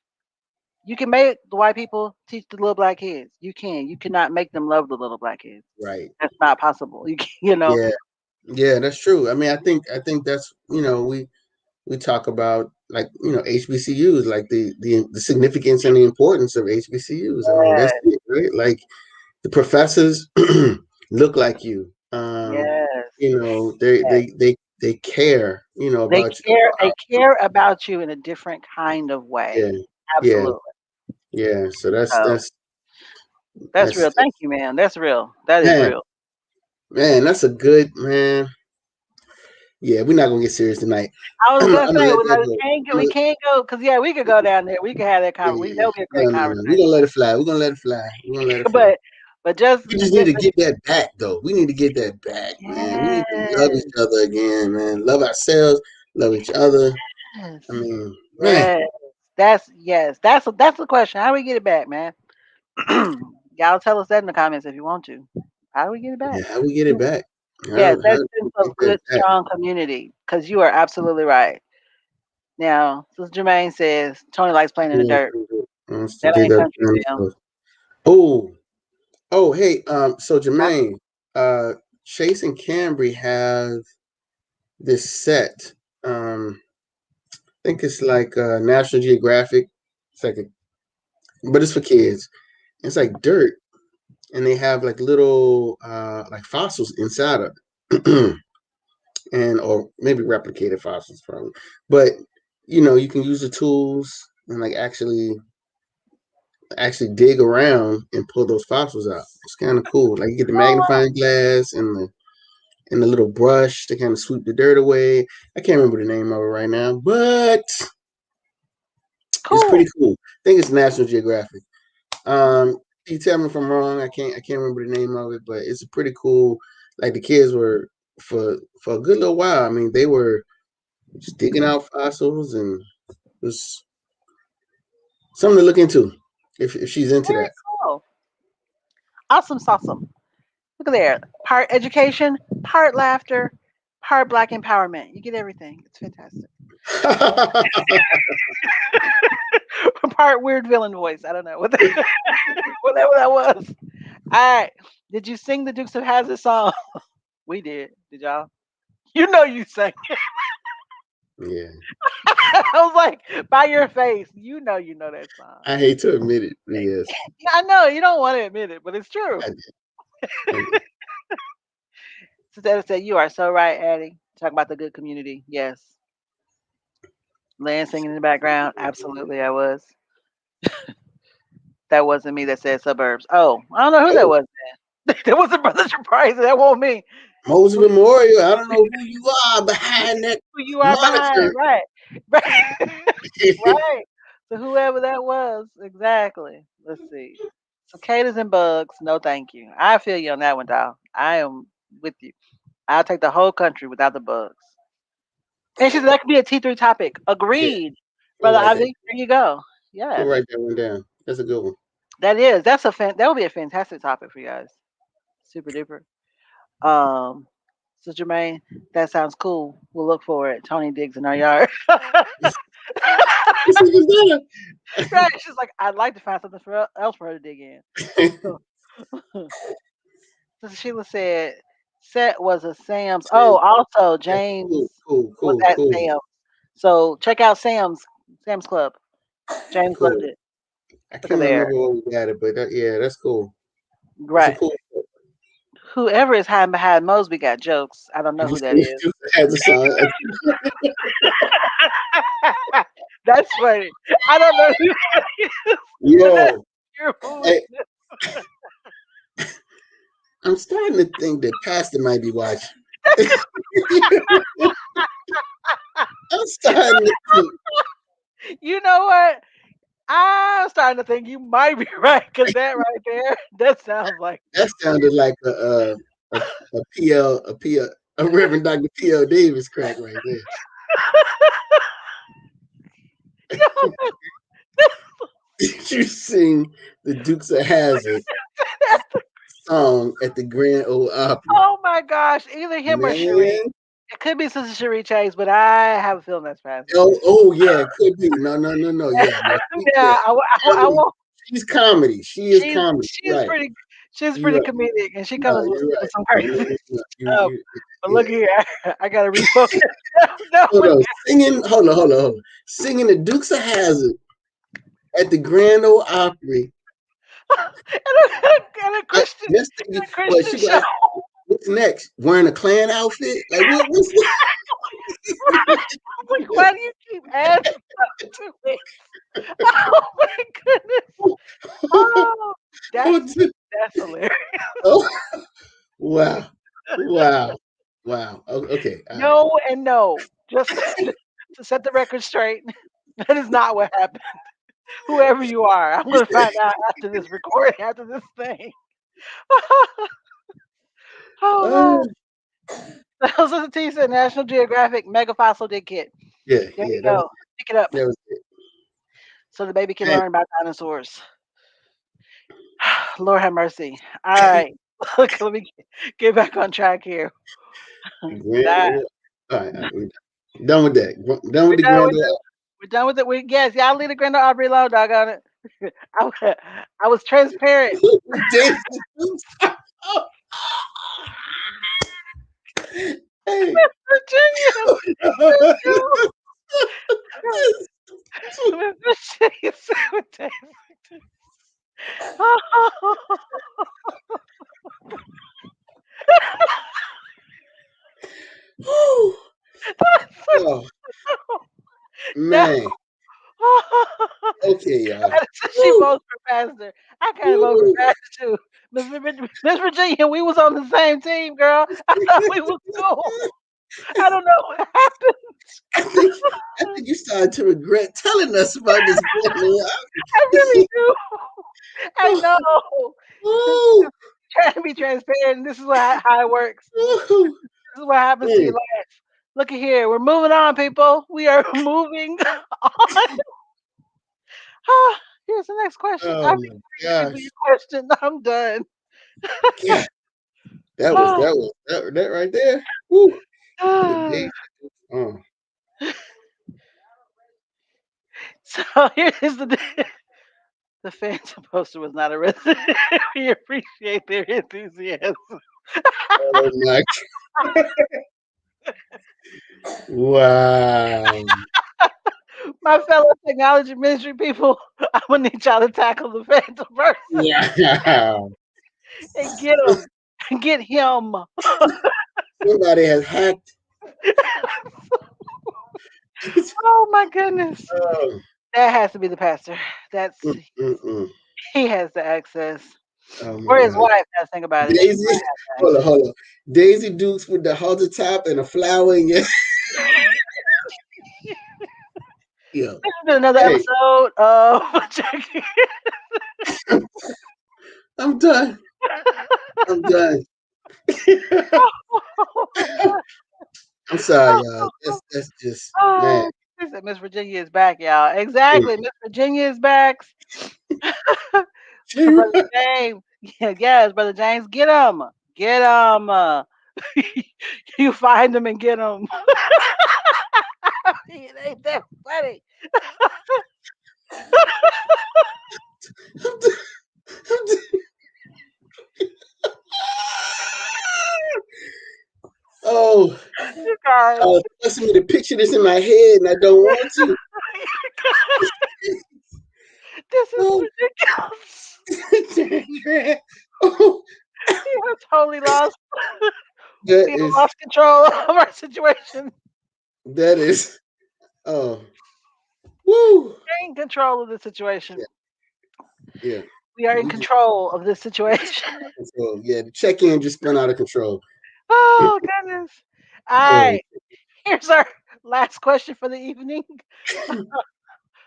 the white people teach the little black kids. You cannot make them love the little black kids. Right. That's not possible. Yeah. Yeah, that's true. I think that's we talk about like HBCUs, like the significance and the importance of HBCUs. I mean, that's Yes, it, right? Like the professors look like you. yes, They yes. they they they care, They about you. care. They care about you in a different kind of Yeah. way. Yeah. Absolutely. Yeah. So that's So that's that's that's real. Thank you, man. That's real. That is man, real. man, that's a good man. Yeah, we're not gonna get serious tonight. I was I'm gonna gonna say let that go. we can't go because yeah, we could go down there. We could have that conversation. That would be a great No. We're conversation. gonna let it fly. We're gonna let it fly. We're gonna let it fly. But just We just need to get that back, though. We need to get that back, man. We need to love yes, each other again, man. Love ourselves, love each other. yes, I mean, man, yes. That's the question. How do we get it back, man? Y'all tell us that in the comments if you want to. How do we get it back? yeah, how we get it back? Yes, How that do we sense get of that good, back? strong community. Because you are absolutely right. Now, Sister Jermaine says Tony likes playing in the dirt. That ain't country to him. Oh, hey, so Jermaine, uh, Chase and Cambry have this set. I think it's like National Geographic. It's like but it's for kids. It's like dirt, and they have like little like fossils inside of it. And or maybe replicated fossils probably. But you can use the tools and like actually dig around and pull those fossils out. It's kind of cool. Like you get the magnifying glass and the little brush to kind of sweep the dirt away. I can't remember the name of it right now, but it's pretty Cool. cool. I think it's National Geographic. You tell me if I'm wrong. I can't remember the name of it, but it's a pretty cool. Like the kids were for a good little while. I mean, they were just digging out fossils, and it was something to look into if she's into Very that. cool. Awesome, awesome. Look at there. Part education, part laughter, part black empowerment. You get everything. It's fantastic. Part weird villain voice. I don't know what whatever that was. All right. Did you sing the Dukes of Hazzard song? We did. Did y'all? You know you sang. Yeah, I was like, by your face, you know that song. I hate to admit it, but yes, Yeah, I know you don't want to admit it, but it's true. I did. I did. Sister said, "You are so right, Addie. Talk about the good community. Yes." Lynn singing in the background. Absolutely, I was. That wasn't me that said suburbs. Oh, I don't know who that Oh, was then. That wasn't Brother Surprise. That wasn't me. Moses Who, Memorial. I don't know who you are behind that who you are behind, moniker. right? Right. Right. So whoever that was, exactly. Let's see. Cicadas and bugs. No, thank you. I feel you on that one, doll. I am with you. I'll take the whole country without the bugs. And she said that could be a T3 topic. Yeah, Agreed. we'll Brother write that. Ivy, there you go. We'll Yes. write that one down. That's a good one. That would be a fantastic topic for you guys. Super duper. Um so Jermaine, that sounds cool. We'll look for it. Tony digs in our yard. It's like Right. She's like, I'd like to find something else for her to dig in. that. So Sheila said set was a Sam's. Oh, Sam, also yeah, cool, James cool, was cool, at cool, Sam's. So check out Sam's Club. James loved cool. it. I Look at can't there. remember what we got it, but yeah, that's cool. That's a Right. cool. Whoever is hiding behind Mosby got jokes. I don't know who that is. Has a song. That's funny. I don't know who that is. Is that Yo, your food? hey, I'm starting to think that Pastor might be watching. I'm starting to think You know what? I'm starting to think you might be right because that right there, that sounds like that sounded like a PL a Reverend Dr. PL Davis crack right there. Did you sing the Dukes of Hazzard song at the Grand Ole Opry? oh my gosh, either him or Cherie. Man, It could be Sister Cherie Chase, but I have a feeling that's Pastor. oh yeah, it could be. No, yeah, no, Yeah, I comedy. won't. She's comedy. She is comedy. She's Right. pretty. She's You're pretty right. comedic, and she No, comes you're with right. some No, no, crazy no. stuff. But Yeah. look here, I gotta refocus. No, Hold on. Singing, hold on. Singing the Dukes of Hazzard at the Grand Ole Opry. and a Christian, Next thing, and a what Christian she show. got? What's next? Wearing a Klan outfit? Like what's I'm like, why do you keep adding stuff to it? Oh my goodness! Oh, that's what's it? that's hilarious. Oh, wow. Wow. Wow. Okay. All right. No and no. Just to set the record straight. That is not what happened. Whoever you are, I'm You gonna said, find out after this recording, after this thing. Oh oh, God. Those are the T said National Geographic Mega Fossil Dig Kit. yeah, There yeah. you go. Pick it up That was it. so the baby can Man, learn about dinosaurs. Lord have mercy. All right. Look, let me get back on track here. That all right. We're done with that. Done with we're the done. grand We're done. We're done with it. We yes, y'all leave the Grand Aubrey alone, doggone it. I was transparent. Daisy Dukes. Hey. Virginia. Virginia. Oh, man. Okay, y'all. She Woo, votes for pastor. I kind of vote for woo. pastor too. Miss Virginia, we was on the same team, girl. I thought we was cool. I don't know what happened. I think I think you started to regret telling us about this. I really do. I know. Woo, Trying to be transparent. This is how it works. woo. This is what happens to your Man. life. Look at here. We're moving on, people. We are moving on. Here's the next question. I Oh my appreciate you for gosh. your question. I'm done. Yeah. That right there. Woo. The day. Oh. So here's the phantom poster was not a resident. We appreciate their enthusiasm. Oh my. Wow. My fellow technology ministry people, I'm gonna need y'all to tackle the phantom person Wow. and get him. Get him. Somebody has hacked. Oh my goodness. Oh. That has to be the pastor. That's Mm. he has the access. Oh my Or his God. wife. Now think about it. She Daisy. might have the access. Hold on. Daisy Dukes with the halter top and a flower in your yeah. This has been another Hey, episode of Jackie. I'm done. I'm done. I'm sorry, y'all. That's just man. Oh, he said Miss Virginia is back, y'all. Exactly. Miss Virginia is back. Brother James. Yeah, yes, Brother James. Get him. Get him. You find him and get him. It ain't that funny. I'm done. I'm done. Oh, You guys. forcing me to picture this in my head, and I don't want to. This is Oh, ridiculous. oh, We have totally lost. that We have is lost control of our situation. that is. Oh, woo. We're in control of the situation. Yeah, yeah. We are in We just control of this situation. control. Yeah, the check-in just spun out of control. Oh goodness. All Oh, right. Here's our last question for the evening.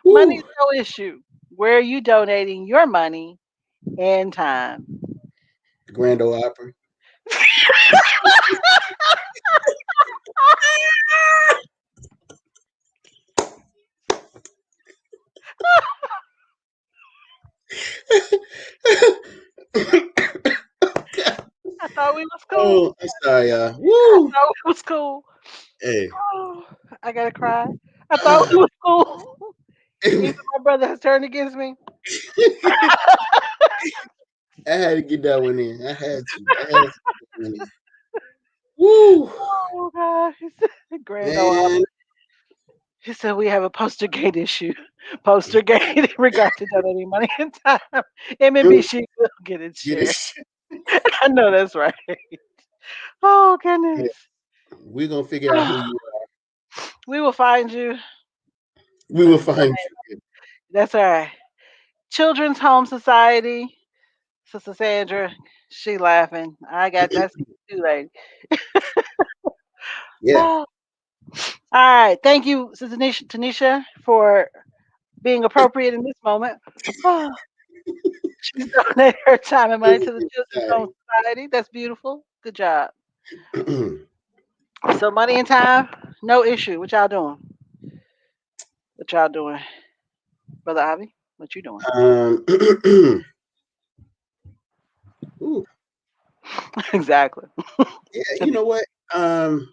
Money's woo. no issue. Where are you donating your money and time? The Grand Ole Opry. I thought we was cool. Oh, I'm sorry, y'all. I Woo. thought we was cool. Hey. Oh, I gotta cry. I thought we was cool. Even my brother has turned against me. I had to get that one in. I had to. I had to get that one in. Woo, Oh gosh. He said, Grand Ole man. Opry. He said we have a poster gate issue. Poster gate in regard to donating money and time. Mm, MMBC will get its get share. it. I know that's right. Oh Yeah, goodness. we're gonna figure out who you are. We will find you. We will find you. That's all right. Children's Home Society. Sister Sandra, she laughing. I got that's too late. Yeah. All right. Thank you, Sister Tanisha, for being appropriate in this moment. She's donated her time and money to the Children's Home Society. That's beautiful. Good job. So money and time, no issue. What y'all doing? What y'all doing, Brother Ivy? What you doing? um, ooh, Exactly. yeah, you know what? Um,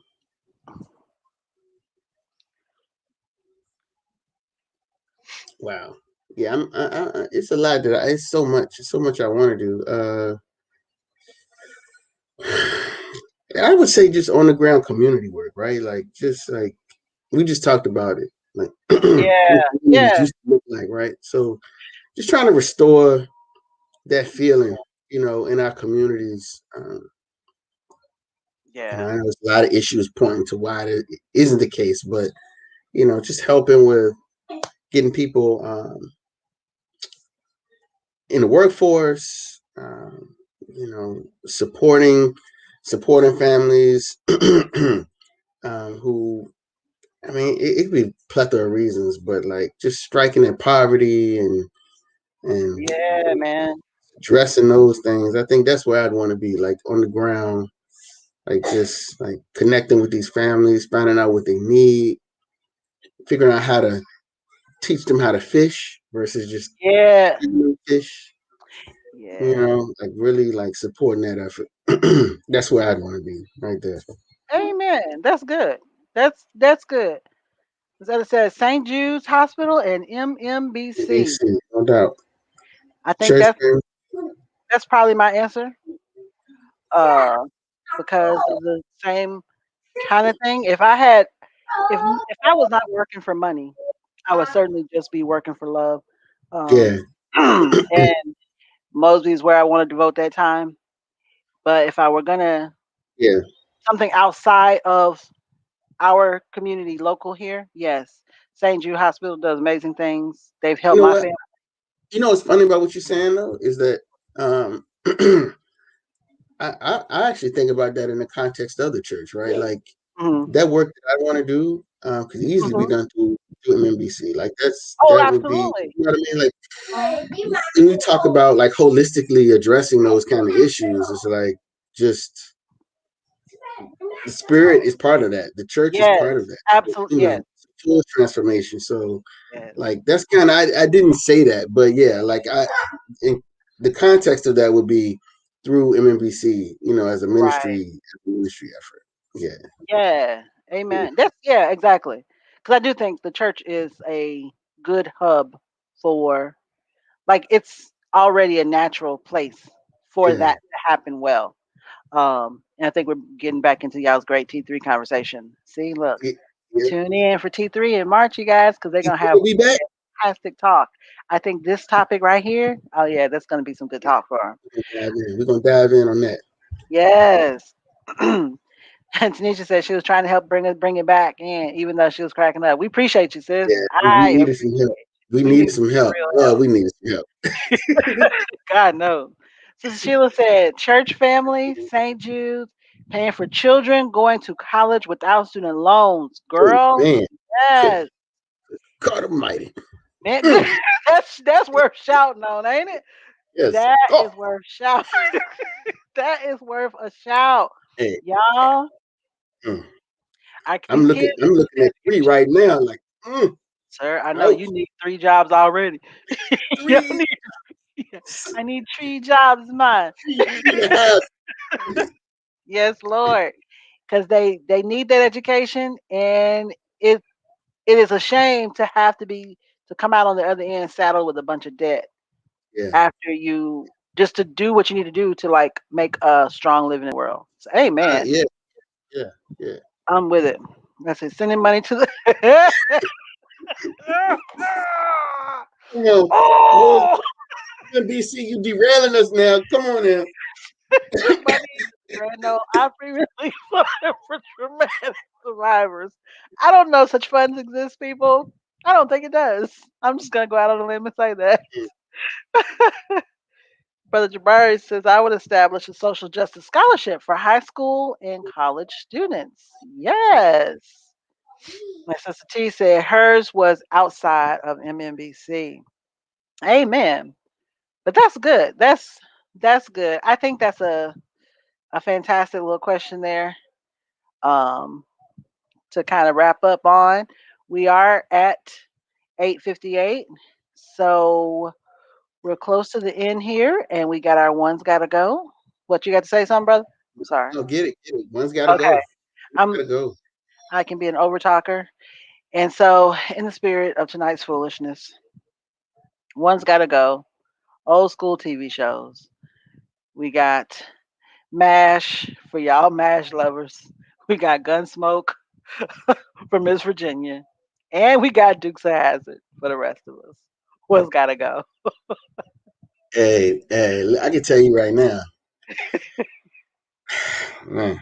wow. Yeah, it's a lot it's so much I want to do. I would say just on the ground community work, right? Like just like we just talked about it, like Yeah. what communities Yeah. used to look like, right? So just trying to restore that feeling, in our communities. Yeah. I know there's a lot of issues pointing to why that isn't the case, but just helping with getting people in the workforce, supporting families who, I mean, it could be a plethora of reasons, but like just striking at poverty and Yeah, man. addressing those things. I think that's where I'd want to be, like on the ground, like just like connecting with these families, finding out what they need, figuring out how to teach them how to fish versus just Yeah. fish. Yeah. Like really like supporting that effort. That's where I'd want to be, right there. Amen. That's good. That's good. As I said, St. Jude's Hospital and MMBC. NBC, no doubt. I think Church that's fam- that's probably my answer. Uh, because of the same kind of thing. If I was not working for money, I would certainly just be working for love. yeah, And Mosby is where I want to devote that time. But if I were gonna yeah. something outside of our community, local here, yes, St. Jude Hospital does amazing things. They've You helped know my what? family. What's funny about what you're saying though is that um, I actually think about that in the context of the church, right? Like Hmm. that work that I want to do could easily be Hmm. done through MMBC. Like Oh, that would be, absolutely. you know what I mean? Like Mhm. when you talk about like holistically addressing those kind of issues, it's like just the spirit is part of that. The church is Yes, part of that. absolutely. Yes, Full transformation. So yes. like that's kind of I didn't say that, but yeah, like in the context of that would be through MMBC, Right. as a ministry effort. Yeah. Yeah. Yeah. Amen. That's yeah, exactly. Because I do think the church is a good hub for it's already a natural place for Yeah. that to happen well. And I think we're getting back into y'all's great T3 conversation. See, look, Yeah. Yeah. tune in for T3 in March, you guys, because they're gonna have We'll be back. fantastic talk. I think this topic right here, oh yeah, that's gonna be some good talk for them. We're gonna dive in on that. Yes. And Tanisha said she was trying to help bring it back in, even though she was cracking up. We appreciate you, sis. Yeah, we I needed some help. appreciate you. We We needed need some help. real Oh, help. we needed some help. God knows. Sister Sheila said, church family, St. Jude's, paying for children going to college without student loans. Oh Girl, man, yes. God Almighty. Man, Mm, that's worth shouting on, ain't it? yes, That God. is worth shouting. That is worth a shout. Hey, Y'all, mm. I keep kidding. I'm looking at three right now. Like, Sir, I know you ouch. need 3 jobs already. You Three, need, I need 3 jobs, mine. 3.5. Yes, Lord, because they need that education, and it it is a shame to have to come out on the other end saddled with a bunch of debt Yeah. after you just to do what you need to do to make a strong living in the world. So, amen. Yeah. Yeah. Yeah. I'm with it. That's it. Sending money to the. Come on, Moses, Oh, BC, you derailing us now. Come on now. send money to Randall Opry Relief Fund for traumatic survivors. I don't know such funds exist, people. I don't think it does. I'm just gonna go out on a limb and say that. Brother Jabari says, I would establish a social justice scholarship for high school and college students. Yes. My sister T said hers was outside of MMBC. Amen. But that's good. That's good. I think that's a fantastic little question there. Um, to kind of wrap up on. We are at 8:58. So we're close to the end here and we got our ones gotta go. What you got to say something, brother? I'm sorry. No, get it. One's got to Okay. go. I'm Got to go. I can be an over talker. And so in the spirit of tonight's foolishness, one's gotta go. Old school TV shows. We got MASH for y'all MASH lovers. We got Gunsmoke for Miss Virginia. And we got Dukes of Hazzard for the rest of us. What's gotta go? Hey, I can tell you right now, man,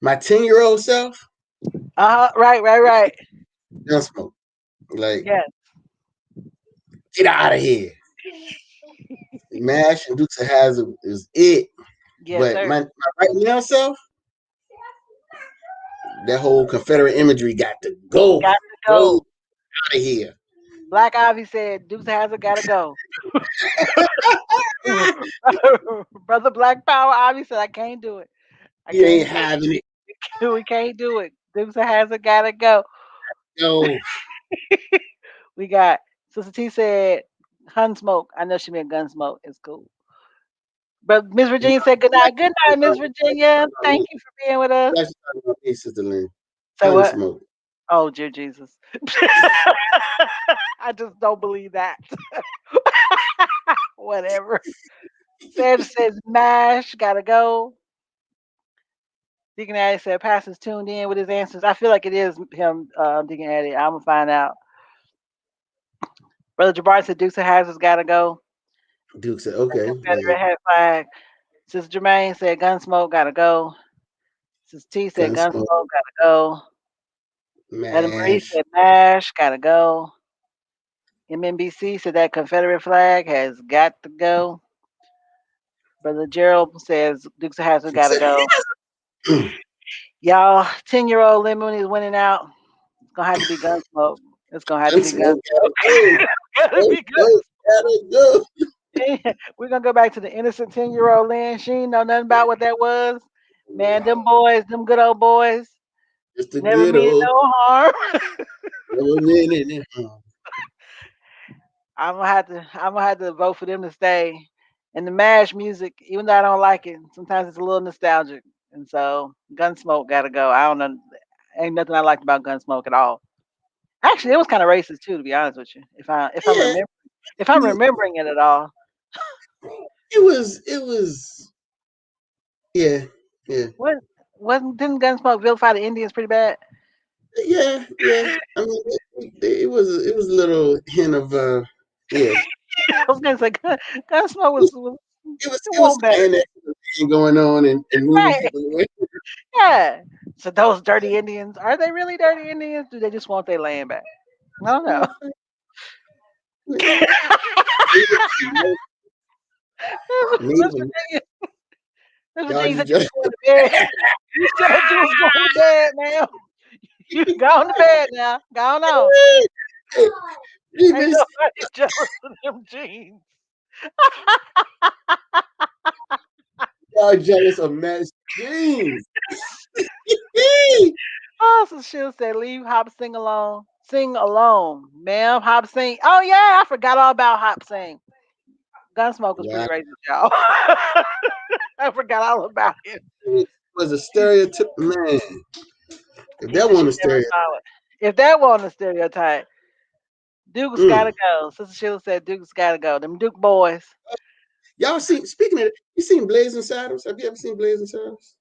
my 10-year-old self, Right. Gunsmoke. Like, Yes, get out of here. Mash and Dukes of Hazzard is it. yes, But sir. my right now self, that whole Confederate imagery got to go. Got to Go go. out of here. Black Ivy said Dukes of Hazzard gotta go. Brother Black Power Ivy said I can't do it. I You can't ain't do it. having it. We can't do it. Dukes of Hazzard gotta go. Go. We got Sister T said Hunsmoke. I know she meant Gunsmoke. It's cool. But Miss Virginia said good night. Good night, Miss Virginia. Thank you for being with us. That's talking about me, Sister Lynn. Say what? Unsmoke. Oh, dear Jesus. I just don't believe that. Whatever. Sandra says MASH, gotta go. Deacon Addy said Pastor's tuned in with his answers. I feel like it is him, Deacon Addy. I'm gonna find out. Brother Jabbar said Dukes of Hazzard's gotta go. Duke said, okay. Yeah. Confederate head flag. Sister Jermaine said Gunsmoke gotta go. Sister T said Gunsmoke Gunsmoke. gotta go. Etta Marie Mash. said MASH gotta go. MMBC said that Confederate flag has got to go. Brother Gerald says Dukes of Hazzard gotta go. Y'all, 10-year-old Lemon is winning out. It's gonna have to be Gunsmoke. It's gonna have to be Gunsmoke. Gunsmoke gotta go. Gotta be Gunsmoke gotta go. We're gonna go back to the innocent 10-year-old Lynn. She ain't know nothing about what that was. Man, them boys, them good old boys, Just a never good mean old no harm. minute. I'm gonna have to vote for them to stay. And the MASH music, even though I don't like it, sometimes it's a little nostalgic. And so Gunsmoke gotta go. I don't know. Ain't nothing I liked about Gunsmoke at all. Actually, it was kind of racist too, to be honest with you. Yeah. If I'm remembering it at all. It was yeah. Yeah. What didn't Gunsmoke vilify the Indians pretty bad? Yeah. I mean it was a little hint of yeah. I was gonna say Gunsmoke was it It was won't some better. annexing going on and moving Right. people away. Yeah. So those dirty Indians, are they really dirty Indians? Do they just want their land back? I don't know. Miss Native, Virginia, Miss y'all Virginia just said you was going to bed. You said you was going to bed now. You gone to bed now. Gone on. Ain't just nobody jealous of them jeans. y'all jealous of Matt's dreams. Oh, so she'll say, leave Hop Sing alone. Sing alone. Ma'am, Hop Sing. Oh, yeah, I forgot all about Hop Sing. Gunsmoke was pretty Wow. racist, y'all. I forgot all about it. It was a stereotype, man. If He that said she wasn't a never stereotype, saw it. If that wasn't a stereotype, Duke's mm. gotta go. Sister Sheila said Duke's gotta go. Them Duke boys. Y'all see, speaking of it, you seen Blazing Saddles? Have you ever seen Blazing Saddles?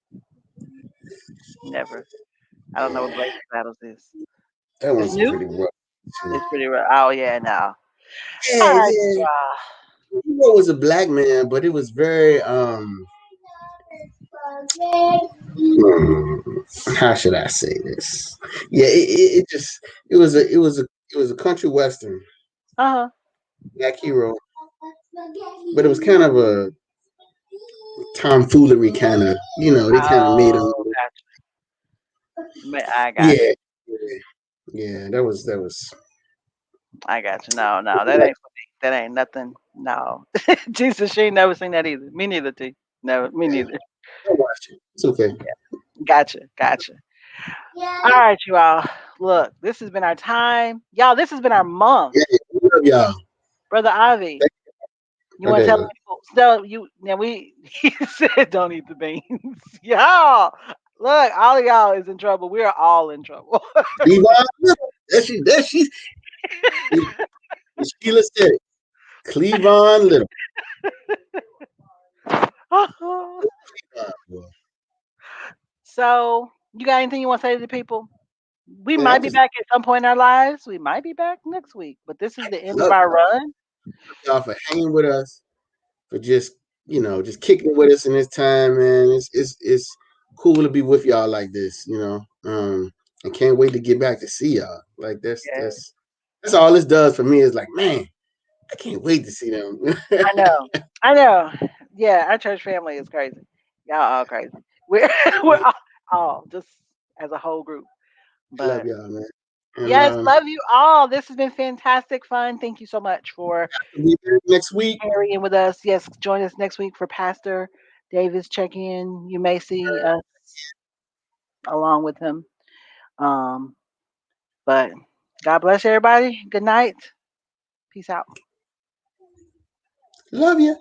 Never. I don't know what Blazing Saddles is. That It's one's new? pretty rough too. It's pretty rough. Oh, yeah, no. All Yeah, right, yeah. y'all. The hero was a black man, but it was very how should I say this? Yeah, it just it was a country western Uh-huh. black hero, but it was kind of a tomfoolery kind of, they kind of made them. Oh, I got Yeah, you. yeah. That was. I got you. No, that ain't for me. That ain't nothing. No. Jesus, she ain't never seen that either. Me neither, T. Never. Me Yeah, neither. I watched it. It's okay. Gotcha. All right, you all. Look, this has been our time. Y'all, this has been our month. Yeah, we love y'all. Brother Ivy, you want to Okay, tell look. people? No, you. Now we. He said, "Don't eat the beans." Y'all, look, all of y'all is in trouble. We are all in trouble. Cleavon Little. She's Sheila said it. Cleavon Little. Boy. So, you got anything you want to say to the people? We Man, I might be just back at some point in our lives. We might be back next week, but this is the end of love our run. y'all for hanging with us, for just just kicking with us in this time, man. It's cool to be with y'all like this, I can't wait to get back to see y'all. Like Yeah, that's all this does for me is like, man, I can't wait to see them. I know. I know. Yeah, our church family is crazy. Y'all all crazy. We're we're all just as a whole group. I love But y'all, man. And yes, love you all. This has been fantastic fun. Thank you so much for we'll be back next week. carrying with us. Yes, join us next week for Pastor Davis check in. You may see us along with him. Um, but God bless everybody. Good night. Peace out. Love you.